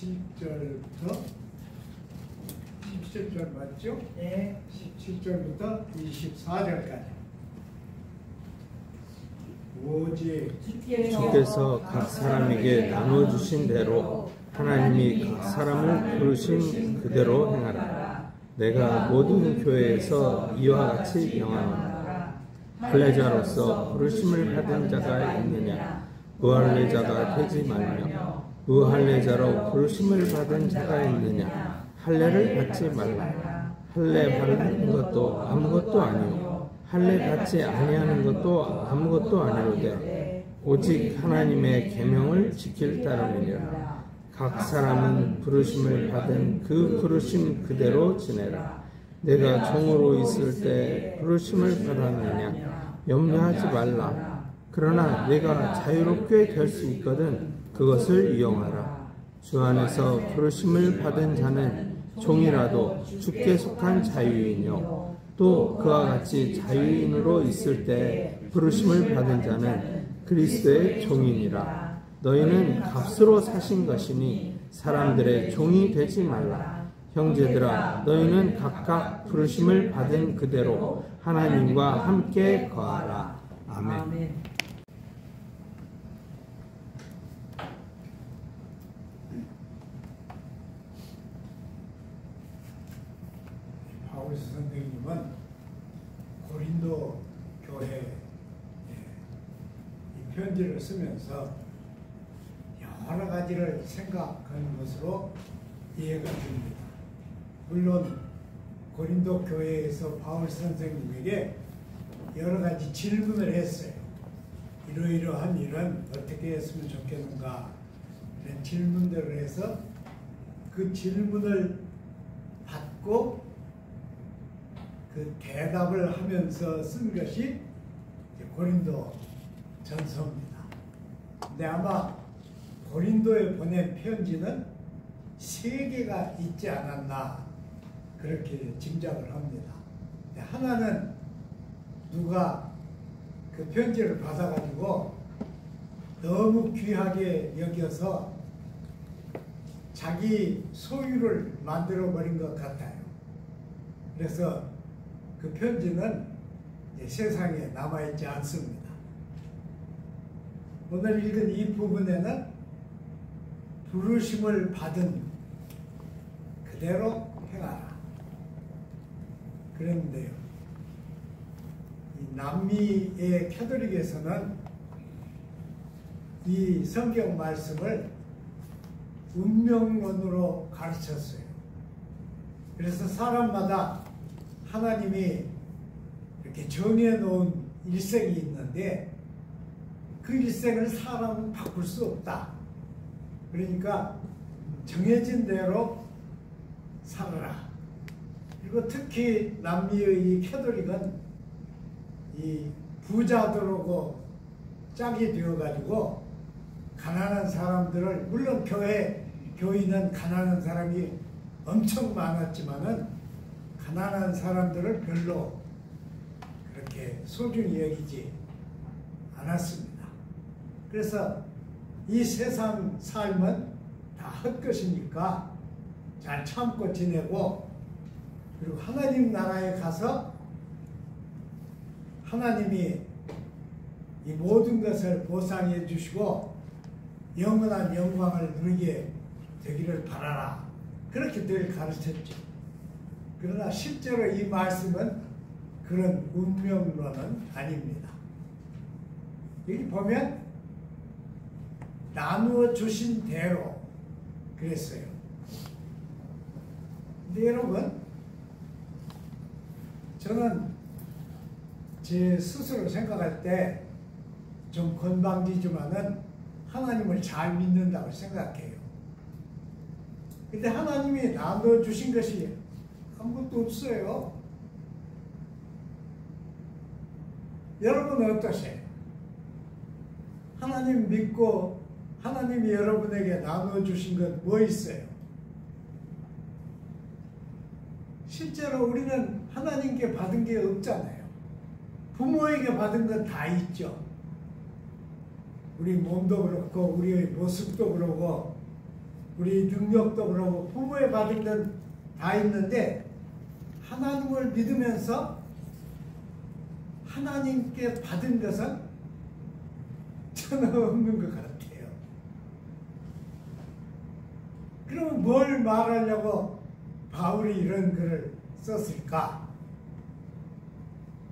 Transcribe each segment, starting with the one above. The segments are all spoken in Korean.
17절부터 17절 맞죠? 네. 17절부터 24절까지. 오직 주께서 각 사람에게 나눠주신 대로 하나님이 각 사람을 부르신 그대로 행하라. 내가 모든 교회에서 이와 같이 명하노라. 할례자로서 부르심을 받은 자가 있느냐? 무할례자가 되지 말며, 무할례자로 부르심을 받은 자가 있느냐? 할례를 받지 말라. 할례 받는 것도 아무것도 아니요, 할례 받지 아니하는 것도 아무것도 아니로되 오직 하나님의 계명을 지킬 따름이니라. 각 사람은 부르심을 받은 그 부르심 그대로 지내라. 내가 종으로 있을 때 부르심을 받았느냐? 염려하지 말라. 그러나 내가 자유롭게 될 수 있거든 그것을 이용하라. 주 안에서 부르심을 받은 자는 종이라도 주께 속한 자유인이요, 또 그와 같이 자유인으로 있을 때 부르심을 받은 자는 그리스도의 종이니라. 너희는 값으로 사신 것이니 사람들의 종이 되지 말라. 형제들아, 너희는 각각 부르심을 받은 그대로 하나님과 함께 거하라. 아멘. 바울스 선생님은 고린도 교회에 이 편지를 쓰면서 여러 가지를 생각하는 것으로 이해가 됩니다. 물론 고린도 교회에서 바울스 선생님에게 여러 가지 질문을 했어요. 이러이러한 일은 어떻게 했으면 좋겠는가, 이런 질문들을 해서 그 질문을 받고 그 대답을 하면서 쓴 것이 고린도 전서입니다. 근데 아마 고린도에 보낸 편지는 3개가 있지 않았나 그렇게 짐작을 합니다. 하나는 누가 그 편지를 받아가지고 너무 귀하게 여겨서 자기 소유를 만들어버린 것 같아요. 그래서 그 편지는 세상에 남아있지 않습니다. 오늘 읽은 이 부분에는 부르심을 받은 그대로 행하라. 그랬는데요, 이 남미의 캐톨릭에서는 이 성경 말씀을 운명론으로 가르쳤어요. 그래서 사람마다 하나님이 이렇게 정해놓은 일생이 있는데 그 일생을 사람은 바꿀 수 없다. 그러니까 정해진 대로 살아라. 그리고 특히 남미의 이 캐톨릭은 이 부자들하고 짝이 되어가지고 가난한 사람들을, 물론 교인은 가난한 사람이 엄청 많았지만은 가난한 사람들을 별로 그렇게 소중히 여기지 않았습니다. 그래서 이 세상 삶은 다 헛것이니까 잘 참고 지내고, 그리고 하나님 나라에 가서 하나님이 이 모든 것을 보상해 주시고 영원한 영광을 누리게 되기를 바라라. 그렇게 늘 가르쳤죠. 그러나 실제로 이 말씀은 그런 운명론은 아닙니다. 여기 보면 나누어 주신 대로 그랬어요. 근데 여러분, 저는 제 스스로 생각할 때 좀 건방지지만은 하나님을 잘 믿는다고 생각해요. 근데 하나님이 나눠 주신 것이 아무것도 없어요. 여러분은 어떠세요? 하나님 믿고 하나님이 여러분에게 나눠 주신 것 뭐 있어요? 실제로 우리는 하나님께 받은 게 없잖아요. 부모에게 받은 건 다 있죠. 우리 몸도 그렇고 우리의 모습도 그렇고 우리 능력도 그러고 부모에 받은 건 다 있는데 하나님을 믿으면서 하나님께 받은 것은 전혀 없는 것 같아요. 그러면 뭘 말하려고 바울이 이런 글을 썼을까?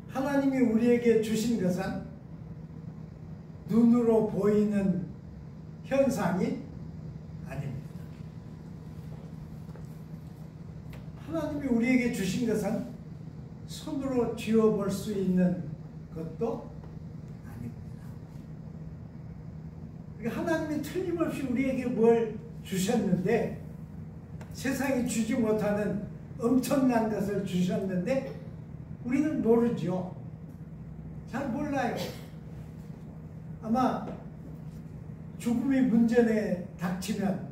하나님이 우리에게 주신 것은 눈으로 보이는 현상이 아닙니다. 하나님이 우리에게 주신 것은 손으로 쥐어볼 수 있는 것도 아닙니다. 그러니까 하나님이 틀림없이 우리에게 뭘 주셨는데, 세상이 주지 못하는 엄청난 것을 주셨는데 우리는 모르죠. 잘 몰라요. 아마 죽음이 문전에 닥치면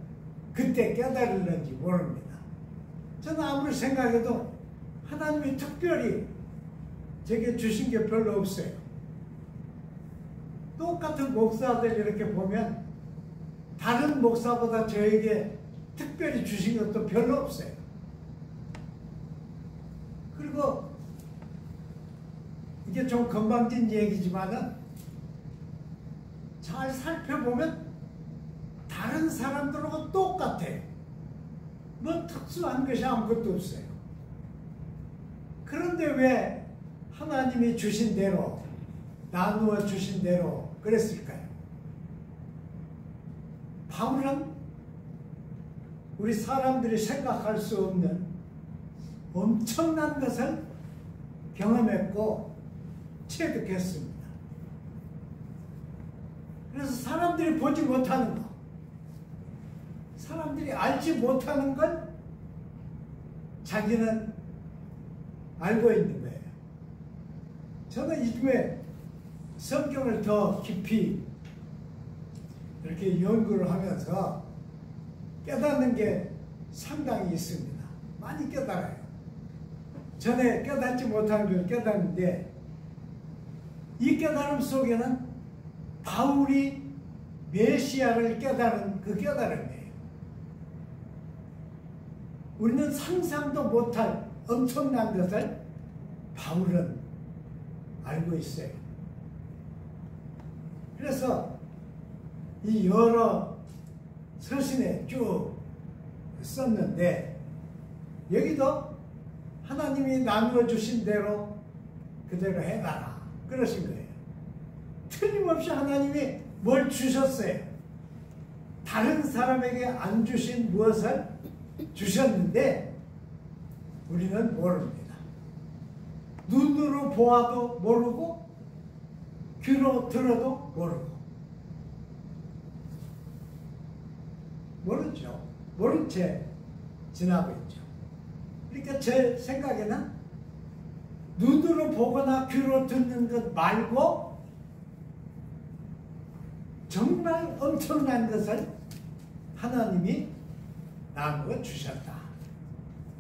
그때 깨달을는지 모릅니다. 저는 아무리 생각해도 하나님이 특별히 제게 주신 게 별로 없어요. 똑같은 목사들 이렇게 보면 다른 목사보다 저에게 특별히 주신 것도 별로 없어요. 그리고 이게 좀 건방진 얘기지만은 잘 살펴보면 다른 사람들하고 똑같아요. 뭐 특수한 것이 아무것도 없어요. 그런데 왜 하나님이 주신 대로, 나누어 주신 대로 그랬을까요? 바울은 우리 사람들이 생각할 수 없는 엄청난 것을 경험했고 체득했습니다. 그래서 사람들이 보지 못하는 것, 사람들이 알지 못하는 걸 자기는 알고 있는 거예요. 저는 이쯤에 성경을 더 깊이 이렇게 연구를 하면서 깨닫는 게 상당히 있습니다. 많이 깨달아요. 전에 깨닫지 못한 걸 깨닫는데, 이 깨달음 속에는 바울이 메시아를 깨달은 그 깨달음이에요. 우리는 상상도 못할 엄청난 것을 바울은 알고 있어요. 그래서 이 여러 서신에 쭉 썼는데, 여기도 하나님이 나누어 주신 대로 그대로 해가라 그러신 거예요. 틀림없이 하나님이 뭘 주셨어요. 다른 사람에게 안 주신 무엇을 주셨는데 우리는 모릅니다. 눈으로 보아도 모르고 귀로 들어도 모르고 모르죠. 모른 채 지나고 있죠. 그러니까 제 생각에는 눈으로 보거나 귀로 듣는 것 말고 정말 엄청난 것을 하나님이 나누어 주셨다.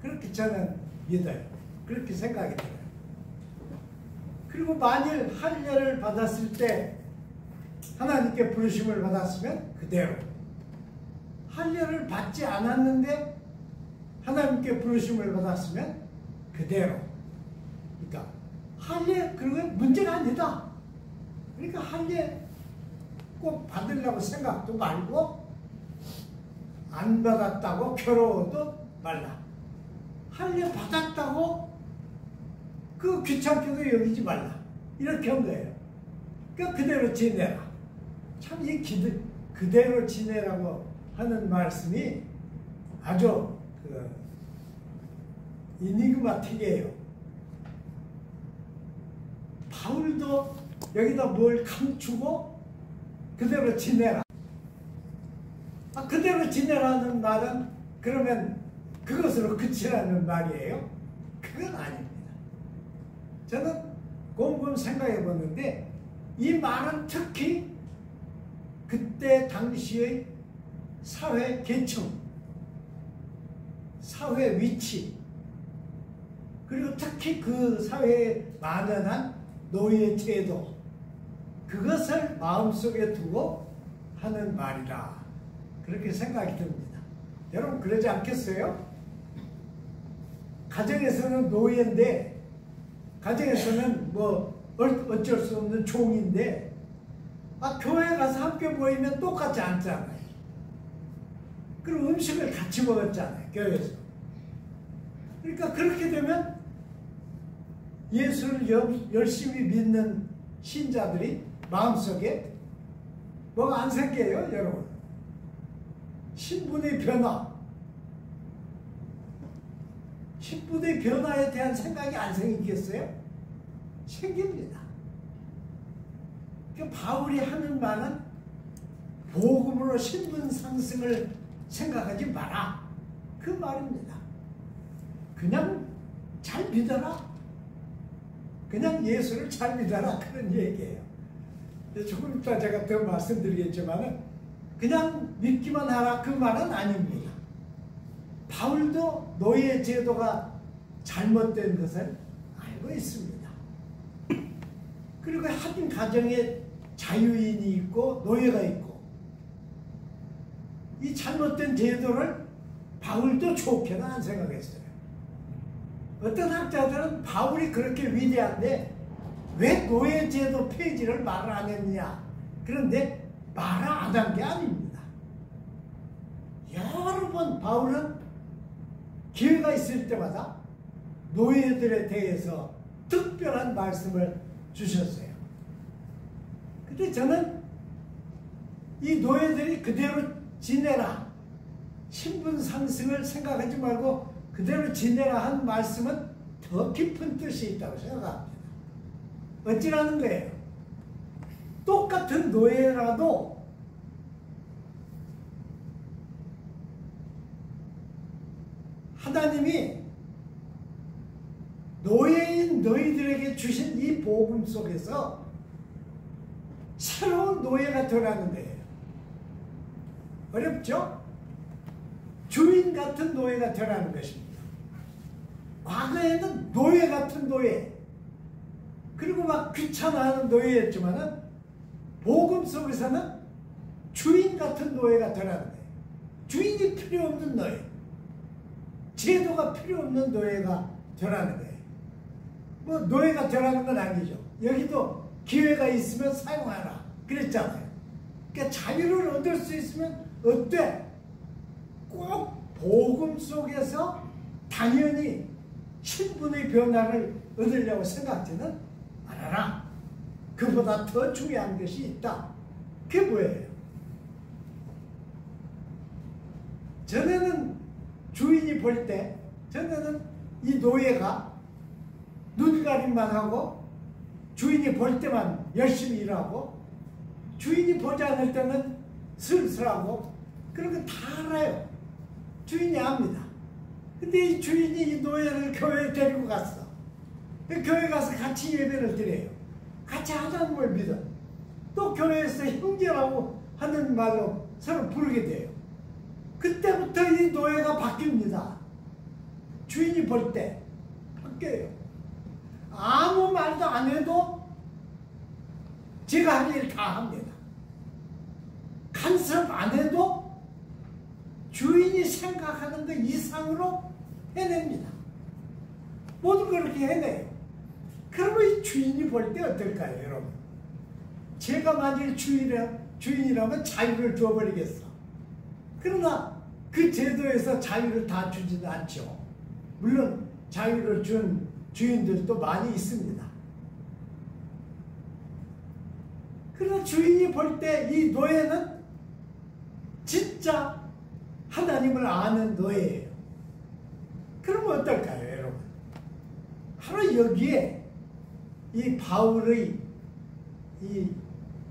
그렇게 저는 믿어요. 그렇게 생각이 들어요. 그리고 만일 할례를 받았을 때 하나님께 부르심을 받았으면 그대로, 할례를 받지 않았는데 하나님께 부르심을 받았으면 그대로. 그러니까 할례 그건 문제가 아니다. 그러니까 할례 꼭 받으려고 생각도 말고 안 받았다고 괴로워도 말라. 할례 받았다고 그 귀찮게도 여기지 말라. 이렇게 한 거예요. 그러니까 그대로 지내라. 참 이 그대로 지내라고 하는 말씀이 아주 이니그마틱이에요. 바울도 여기다 뭘 감추고 그대로 지내라. 그대로 지내라는 말은 그러면 그것으로 그치라는 말이에요? 그건 아닙니다. 저는 곰곰 생각해 보는데 이 말은 특히 그때 당시의 사회 계층, 사회 위치, 그리고 특히 그 사회에 만연한 노예 제도, 그것을 마음속에 두고 하는 말이라 그렇게 생각이 듭니다. 여러분 그러지 않겠어요? 가정에서는 노예인데, 가정에서는 뭐 어쩔 수 없는 종인데, 교회 가서 함께 모이면 똑같지 않잖아요. 그리고 음식을 같이 먹었잖아요, 교회에서. 그러니까 그렇게 되면 예수를 열심히 믿는 신자들이 마음속에 뭐가 안 생겨요, 여러분? 신분의 변화, 신분의 변화에 대한 생각이 안 생기겠어요? 생깁니다. 그러니까 바울이 하는 말은 복음으로 신분 상승을 생각하지 마라, 그 말입니다. 그냥 잘 믿어라, 그냥 예수를 잘 믿어라, 그런 얘기예요. 조금 이따 제가 더 말씀드리겠지만 그냥 믿기만 하라, 그 말은 아닙니다. 바울도 노예 제도가 잘못된 것을 알고 있습니다. 그리고 한 가정에 자유인이 있고 노예가 있고, 이 잘못된 제도를 바울도 좋게는 안 생각했어요. 어떤 학자들은 바울이 그렇게 위대한데 왜 노예 제도 폐지를 말을 안 했느냐, 그런데 말을 안 한 게 아닙니다. 여러 번 바울은 기회가 있을 때마다 노예들에 대해서 특별한 말씀을 주셨어요. 근데 저는 이 노예들이 그대로 지내라, 신분 상승을 생각하지 말고 그대로 지내라 한 말씀은 더 깊은 뜻이 있다고 생각합니다. 어찌라는 거예요? 똑같은 노예라도 하나님이 노예인 너희들에게 주신 이 복음 속에서 새로운 노예가 되라는 거예요. 어렵죠? 주인 같은 노예가 되라는 것입니다. 과거에는 노예 같은 노예, 그리고 막 귀찮아하는 노예였지만은 복음 속에서는 주인 같은 노예가 되라는 거예요. 주인이 필요 없는 노예, 제도가 필요 없는 노예가 되라는 거예요. 뭐 노예가 되라는 건 아니죠. 여기도 기회가 있으면 사용하라 그랬잖아요. 그러니까 자유를 얻을 수 있으면 어때? 꼭 복음 속에서 당연히 신분의 변화를 얻으려고 생각지는 말아라. 그보다 더 중요한 것이 있다. 그게 뭐예요? 전에는 주인이 볼 때, 전에는 이 노예가 눈가림만 하고 주인이 볼 때만 열심히 일하고, 주인이 보지 않을 때는 슬슬하고, 그런 거 다 알아요. 주인이 압니다. 근데 이 주인이 이 노예를 교회에 데리고 갔어. 교회 가서 같이 예배를 드려요. 같이 하나님을 믿어. 또 교회에서 형제라고 하는 말로 서로 부르게 돼요. 그때부터 이 노예가 바뀝니다. 주인이 볼 때 바뀌어요. 아무 말도 안 해도 제가 할 일 다 합니다. 간섭 안 해도 주인이 생각하는 것 이상으로 해냅니다. 모두 그렇게 해내요. 그러면 이 주인이 볼 때 어떨까요, 여러분? 제가 만일 주인이라면 자유를 줘버리겠어. 그러나 그 제도에서 자유를 다 주지는 않죠. 물론 자유를 준 주인들도 많이 있습니다. 그러나 주인이 볼 때 이 노예는 진짜 하나님을 아는 노예예요. 그러면 어떨까요, 여러분? 바로 여기에 이 바울의 이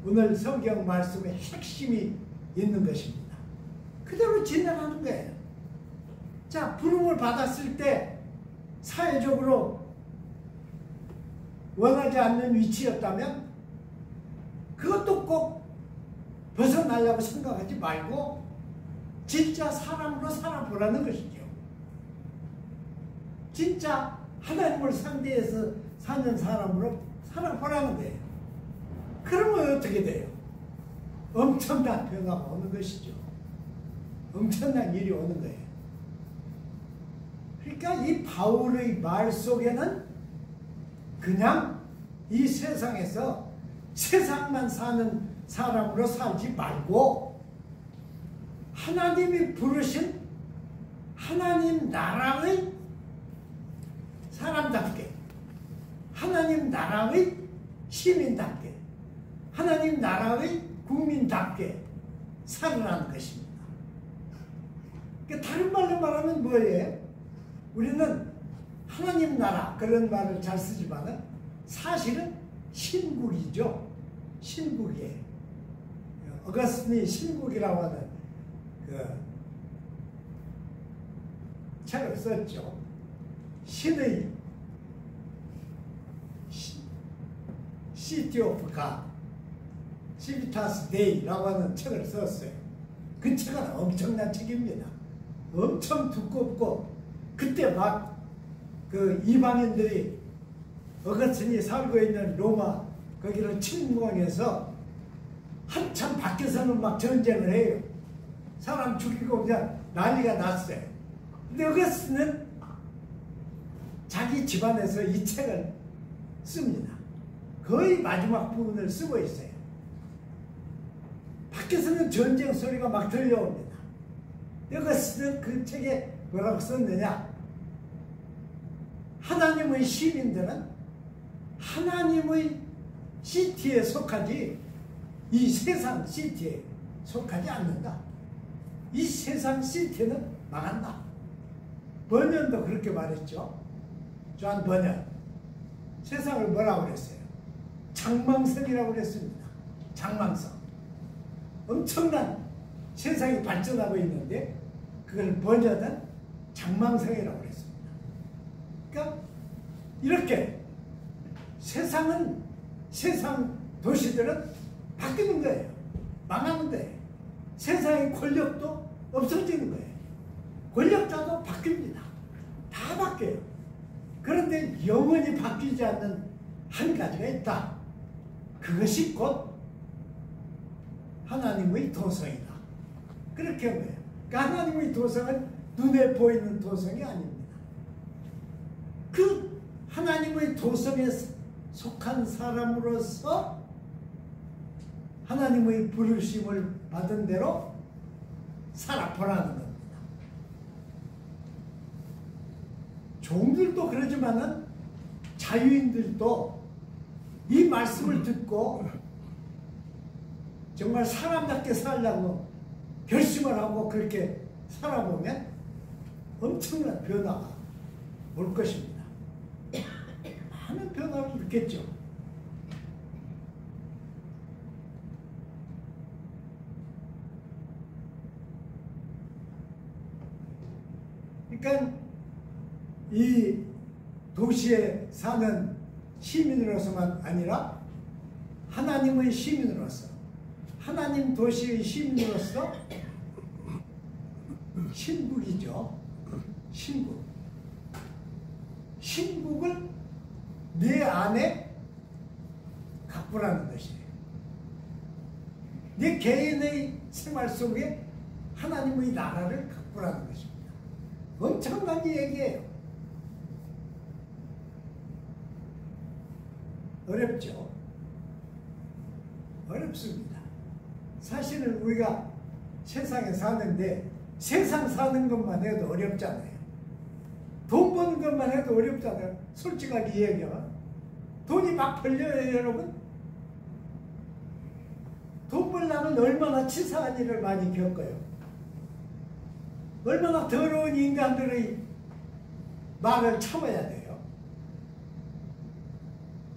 오늘 성경 말씀의 핵심이 있는 것입니다. 그대로 지나가는 거예요. 자, 부름을 받았을 때 사회적으로 원하지 않는 위치였다면 그것도 꼭 벗어나려고 생각하지 말고 진짜 사람으로 살아보라는 것이죠. 진짜 하나님을 상대해서 사는 사람으로 살아보라는 거예요. 그러면 어떻게 돼요? 엄청난 변화가 오는 것이죠. 엄청난 일이 오는 거예요. 그러니까 이 바울의 말 속에는 그냥 이 세상에서 세상만 사는 사람으로 살지 말고 하나님이 부르신 하나님 나라의 사람답게, 하나님 나라의 시민답게, 하나님 나라의 국민답게 살아가는 것입니다. 그러니까 다른 말로 말하면 뭐예요? 우리는 하나님 나라 그런 말을 잘 쓰지만 사실은 신국이죠. 신국이에요. 어거스틴이 신국이라고 하는 그 책을 썼죠. 신의 시티 오브 갓, 시비타스 데이라고 하는 책을 썼어요. 그 책은 엄청난 책입니다. 엄청 두껍고 그때 막 그 이방인들이 어거스틴이 살고 있는 로마 거기를 침공해서 한참 밖에서는 막 전쟁을 해요. 사람 죽이고 그냥 난리가 났어요. 근데 어거스틴은 자기 집안에서 이 책을 씁니다. 거의 마지막 부분을 쓰고 있어요. 밖에서는 전쟁 소리가 막 들려옵니다. 어거스틴은 그 책에 뭐라고 썼느냐? 하나님의 시민들은 하나님의 시티에 속하지 이 세상 시티에 속하지 않는다. 이 세상 시티는 망한다. 번연도 그렇게 말했죠. 존 번연. 세상을 뭐라고 그랬어요? 장망성이라고 그랬습니다. 장망성. 엄청난 세상이 발전하고 있는데 그걸 번연은 장망성이라고 그랬습니다. 그러니까 이렇게 세상 도시들은 바뀌는 거예요. 망하는 거예요. 세상의 권력도 없어지는 거예요. 권력자도 바뀝니다. 다 바뀌어요. 그런데 영원히 바뀌지 않는 한 가지가 있다. 그것이 곧 하나님의 도성이다. 그렇게 한 거예요. 그러니까 하나님의 도성은 눈에 보이는 도성이 아닙니다. 그 하나님의 도성에 속한 사람으로서 하나님의 부르심을 받은 대로 살아보라는 겁니다. 종들도 그러지만은 자유인들도 이 말씀을 듣고 정말 사람답게 살려고 결심을 하고 그렇게 살아보면 엄청난 변화가 올 것입니다. 많은 변화를 있겠죠. 그러니까 이 도시에 사는 시민으로서만 아니라 하나님의 시민으로서, 하나님 도시의 시민으로서 신국이죠. 신국. 신국을 내 안에 갖고라는 것이에요. 내 개인의 생활 속에 하나님의 나라를 갖고라는 것입니다. 엄청난 얘기예요. 어렵죠? 어렵습니다. 사실은 우리가 세상에 사는데 세상 사는 것만 해도 어렵잖아요. 돈 버는 것만 해도 어렵잖아요. 솔직하게 얘기하면. 돈이 막 벌려요, 여러분. 돈 벌려면 얼마나 치사한 일을 많이 겪어요. 얼마나 더러운 인간들의 말을 참아야 돼요.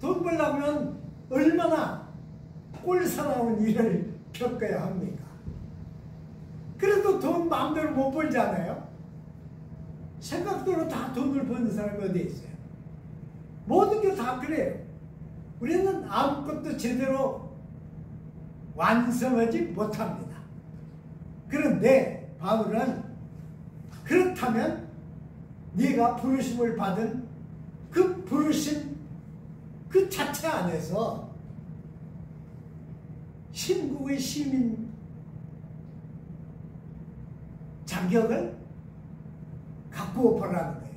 돈 벌려면 얼마나 꼴사나운 일을 겪어야 합니까? 그래도 돈 마음대로 못 벌잖아요. 생각대로 다 돈을 버는 사람이 어디 있어요? 모든 게 다 그래요. 우리는 아무것도 제대로 완성하지 못합니다. 그런데 바울은 그렇다면 네가 부르심을 받은 그 부르심 그 자체 안에서 신국의 시민 자격을 갖고 보라는 거예요.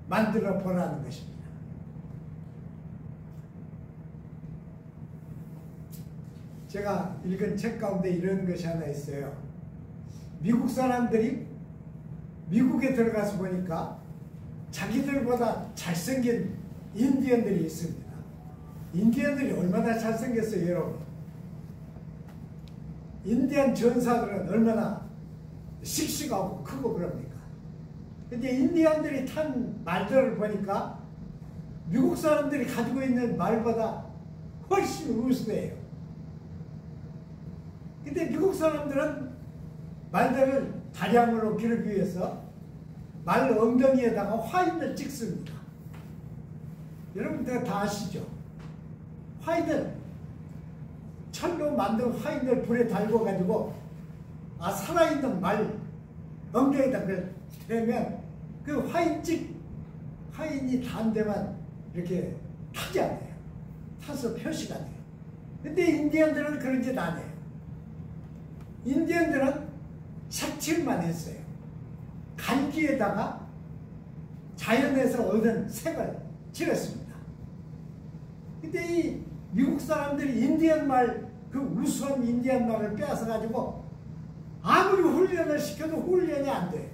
만들어 보라는 것입니다. 제가 읽은 책 가운데 이런 것이 하나 있어요. 미국 사람들이 미국에 들어가서 보니까 자기들보다 잘생긴 인디언들이 있습니다. 인디언들이 얼마나 잘생겼어요, 여러분. 인디언 전사들은 얼마나 씩씩하고 크고 그럽니까? 근데 인디언들이 탄 말들을 보니까 미국 사람들이 가지고 있는 말보다 훨씬 우수해요. 근데 미국 사람들은 말들을 다량으로 기르기 위해서 말 엉덩이에다가 화인을 찍습니다. 여러분들 다 아시죠? 화인을, 철로 만든 화인을 불에 달궈가지고 살아있는 말 엉덩이에다 대면 그 화인이 단 데만 이렇게 타지 않아요. 타서 표시가 돼요. 근데 인디언들은 그런 짓 안 해요. 인디언들은 색칠만 했어요. 갈기에다가 자연에서 얻은 색을 칠했습니다. 근데 이 미국 사람들이 인디언 말, 그 우수한 인디언 말을 빼앗아가지고 아무리 훈련을 시켜도 훈련이 안 돼요.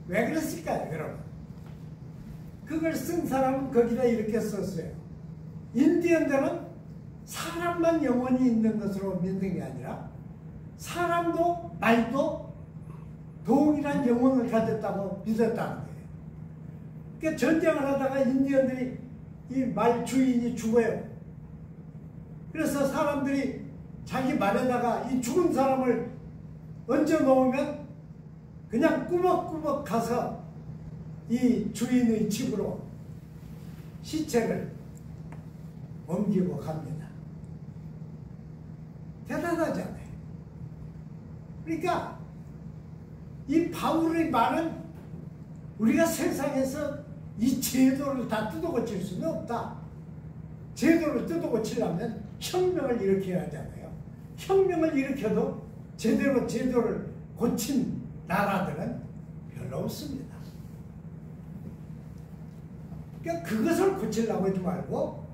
왜 그랬을까요, 여러분? 그걸 쓴 사람은 거기다 이렇게 썼어요. 인디언들은 사람만 영혼이 있는 것으로 믿는 게 아니라 사람도 말도 동일한 영혼을 가졌다고 믿었다는 거예요. 그러니까 전쟁을 하다가 인디언들이 이 말 주인이 죽어요. 그래서 사람들이 자기 말에다가 이 죽은 사람을 얹어 놓으면 그냥 꾸벅꾸벅 가서 이 주인의 집으로 시체를 옮기고 갑니다. 대단하잖아요. 그러니까 이 바울의 말은 우리가 세상에서 이 제도를 다 뜯어고칠 수는 없다. 제도를 뜯어고치려면 혁명을 일으켜야 하잖아요. 혁명을 일으켜도 제대로 제도를 고친 나라들은 별로 없습니다. 그러니까 그것을 고치려고 하지 말고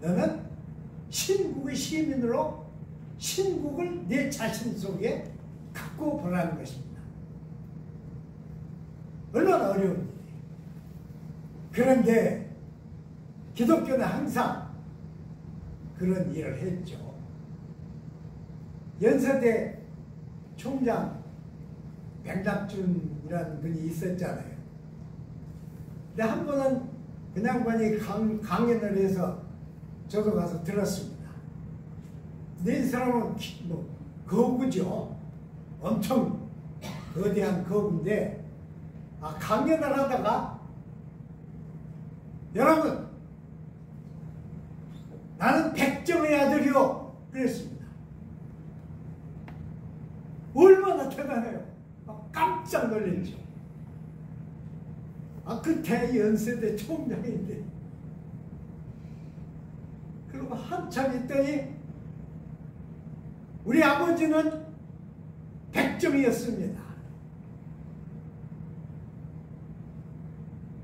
너는 신국의 시민으로 신국을 내 자신 속에 갖고 보라는 것입니다. 얼마나 어려운 일이에요. 그런데 기독교는 항상 그런 일을 했죠. 연세대 총장 백낙준이라는 분이 있었잖아요. 근데 한 번은 그냥 보니 강연을 해서 저도 가서 들었습니다. 근데 이 사람은 뭐 거구죠. 엄청 거대한 거구인데 강연을 하다가 여러분 나는 백정의 아들이요 그랬습니다. 얼마나 대단해요. 깜짝 놀랐죠. 그 대연세대 총장인데 그리고 한참 있더니 우리 아버지는 백정이었습니다.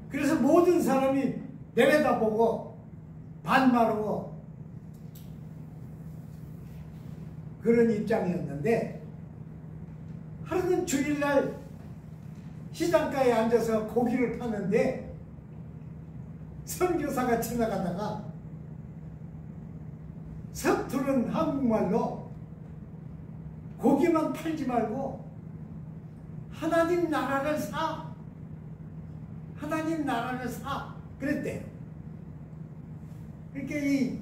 그래서 모든 사람이 내려다보고 반말하고 그런 입장이었는데 하루는 주일날 시장가에 앉아서 고기를 파는데 선교사가 지나가다가 서투른 한국말로 고기만 팔지 말고 하나님 나라를 사, 하나님 나라를 사 그랬대요. 그러니까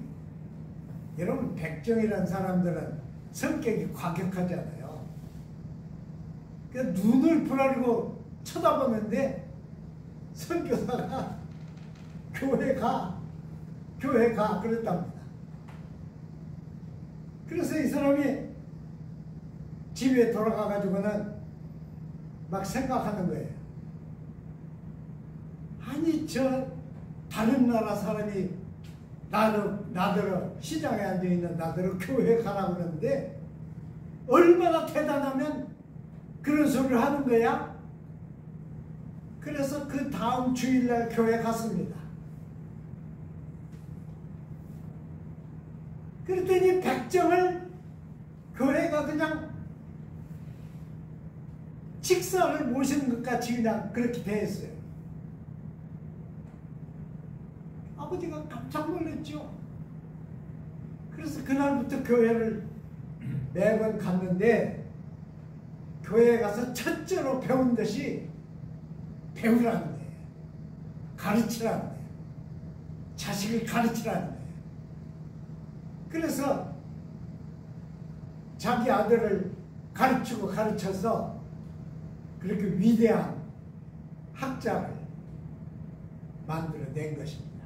여러분 백정이라는 사람들은 성격이 과격하잖아요. 그러니까 눈을 부라리고 쳐다보는데 선교사가 교회 가 그랬답니다. 그래서 이 사람이 집에 돌아가가지고는 막 생각하는 거예요. 아니 저 다른 나라 사람이 나더러 시장에 앉아있는 나더러 교회 가라고 그러는데 얼마나 대단하면 그런 소리를 하는 거야. 그래서 그 다음 주일날 교회 갔습니다. 그랬더니 백정을 교회가 그냥 직선을 모시는 것 같이 그냥 그렇게 되었어요. 아버지가 깜짝 놀랐죠. 그래서 그날부터 교회를 매번 갔는데, 교회에 가서 첫째로 배운 것이 배우라는 거예요. 가르치라는 거예요. 자식을 가르치라는 거예요. 그래서 자기 아들을 가르치고 가르쳐서 그렇게 위대한 학자를 만들어낸 것입니다.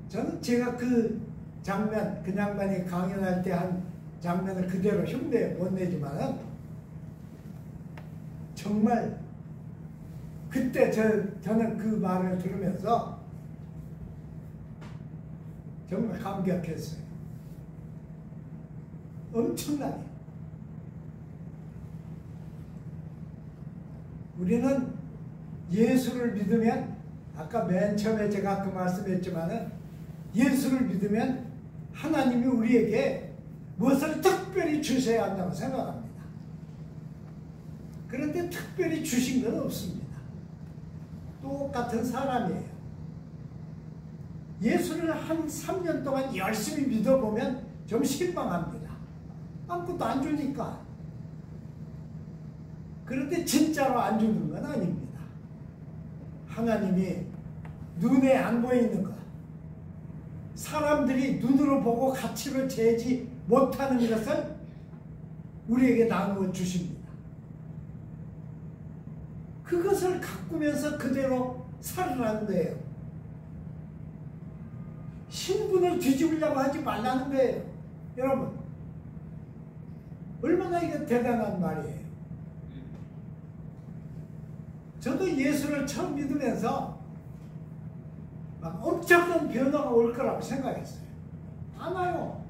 저는 제가 그 장면, 그 양반이 강연할 때 한 장면을 그대로 흉내 못 내지만은 정말 그때 저는 그 말을 들으면서 정말 감격했어요. 엄청나게. 우리는 예수를 믿으면, 아까 맨 처음에 제가 그 말씀했지만은, 예수를 믿으면 하나님이 우리에게 무엇을 특별히 주셔야 한다고 생각합니다. 그런데 특별히 주신 건 없습니다. 똑같은 사람이에요. 예수를 한 3년 동안 열심히 믿어보면 좀 실망합니다. 아무것도 안 주니까. 그런데 진짜로 안 주는 건 아닙니다. 하나님이 눈에 안 보이는 것, 사람들이 눈으로 보고 가치를 재지 못하는 것을 우리에게 나누어 주십니다. 그것을 가꾸면서 그대로 살으라는 거예요. 신분을 뒤집으려고 하지 말라는 거예요. 여러분, 얼마나 이거 대단한 말이에요. 저도 예수를 처음 믿으면서 막 엄청난 변화가 올 거라고 생각했어요. 안 와요.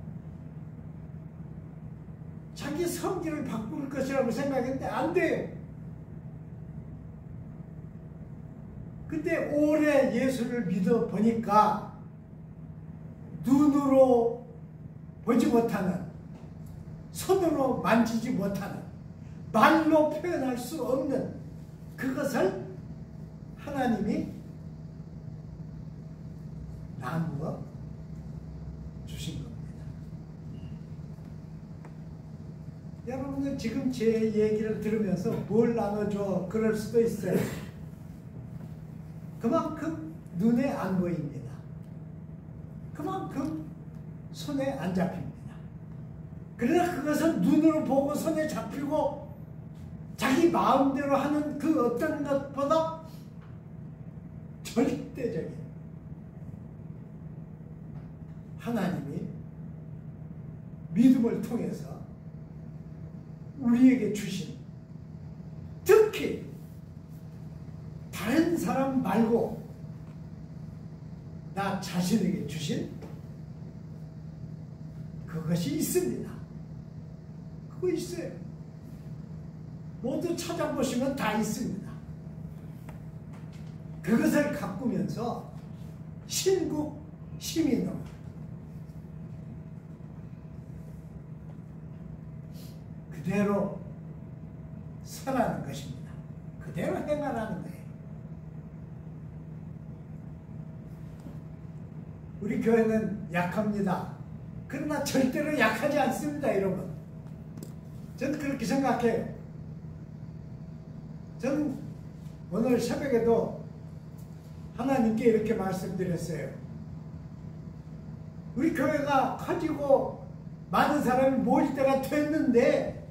자기 성질을 바꿀 것이라고 생각했는데 안 돼요. 근데 오래 예수를 믿어 보니까 눈으로 보지 못하는, 손으로 만지지 못하는, 말로 표현할 수 없는 그것을 하나님이 나누어 주신 겁니다. 여러분은 지금 제 얘기를 들으면서 뭘 나눠줘 그럴 수도 있어요. 그만큼 눈에 안 보입니다. 그만큼 손에 안 잡힙니다. 그러나 그것은 눈으로 보고 손에 잡히고 자기 마음대로 하는 그 어떤 것보다 절대적인 하나님이 믿음을 통해서 우리에게 주신, 특히 다른 사람 말고 나 자신에게 주신 그것이 있습니다. 그거 있어요. 모두 찾아보시면 다 있습니다. 그것을 가꾸면서 신국 시민으로 그대로 살아가는 것입니다. 그대로 행하라는 거예요. 우리 교회는 약합니다. 그러나 절대로 약하지 않습니다, 여러분. 저는 그렇게 생각해요. 저는 오늘 새벽에도 하나님께 이렇게 말씀드렸어요. 우리 교회가 커지고 많은 사람이 모일 때가 됐는데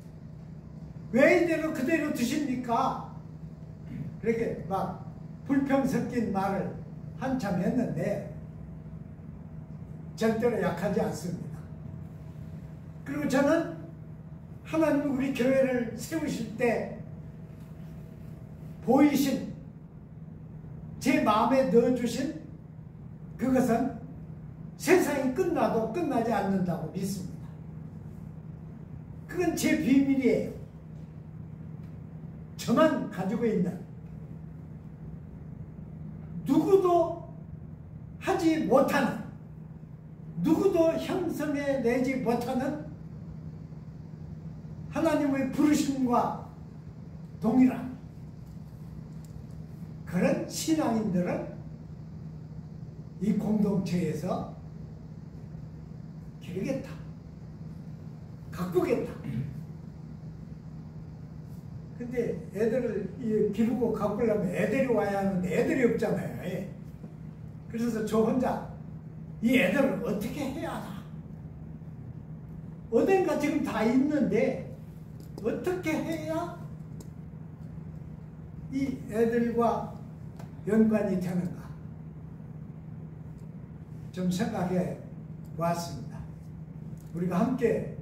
왜 이대로 그대로 두십니까? 그렇게 막 불평 섞인 말을 한참 했는데 절대로 약하지 않습니다. 그리고 저는 하나님이 우리 교회를 세우실 때 보이신, 제 마음에 넣어주신 그것은 세상이 끝나도 끝나지 않는다고 믿습니다. 그건 제 비밀이에요. 저만 가지고 있는, 누구도 하지 못하는, 누구도 형성해내지 못하는 하나님의 부르심과 동일한 그런 신앙인들을 이 공동체에서 기르겠다, 가꾸겠다. 근데 애들을 기르고 가꾸려면 애들이 와야 하는데 애들이 없잖아요. 예. 그래서 저 혼자 이 애들을 어떻게 해야 하나. 어딘가 지금 다 있는데 어떻게 해야 이 애들과 연관이 되는가 좀 생각해 보았습니다. 우리가 함께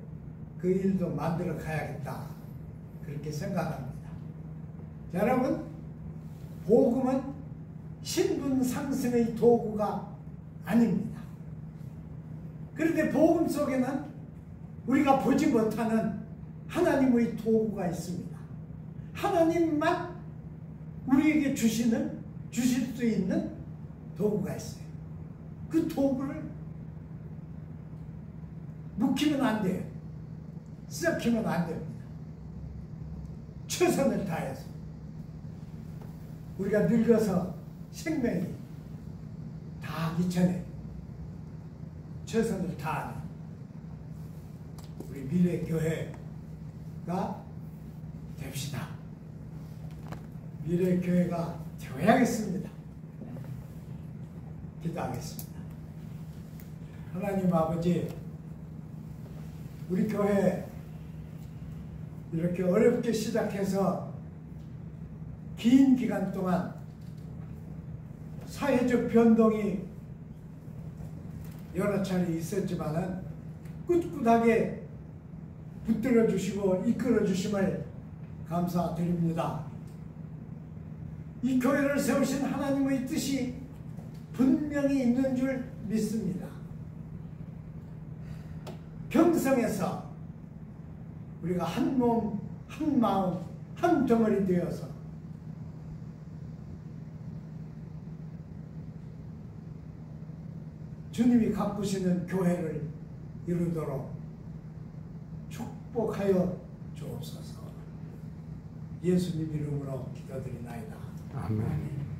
그 일도 만들어 가야겠다, 그렇게 생각합니다. 자, 여러분, 복음은 신분 상승의 도구가 아닙니다. 그런데 복음 속에는 우리가 보지 못하는 하나님의 도구가 있습니다. 하나님만 우리에게 주실 수 있는 도구가 있어요. 그 도구를 묵히면 안 돼요. 썩히면 안 됩니다. 최선을 다해서 우리가 늙어서 생명이 다하기 전에 최선을 다하는 우리 미래교회가 됩시다. 미래교회가 되어야겠습니다. 기도하겠습니다. 하나님 아버지, 우리 교회 이렇게 어렵게 시작해서 긴 기간 동안 사회적 변동이 여러 차례 있었지만은 꿋꿋하게 붙들어 주시고 이끌어 주심을 감사드립니다. 이 교회를 세우신 하나님의 뜻이 분명히 있는 줄 믿습니다. 경성에서 우리가 한 몸, 한 마음, 한 덩어리 되어서 주님이 가꾸시는 교회를 이루도록 축복하여 주옵소서. 예수님 이름으로 기도드리나이다. 아멘.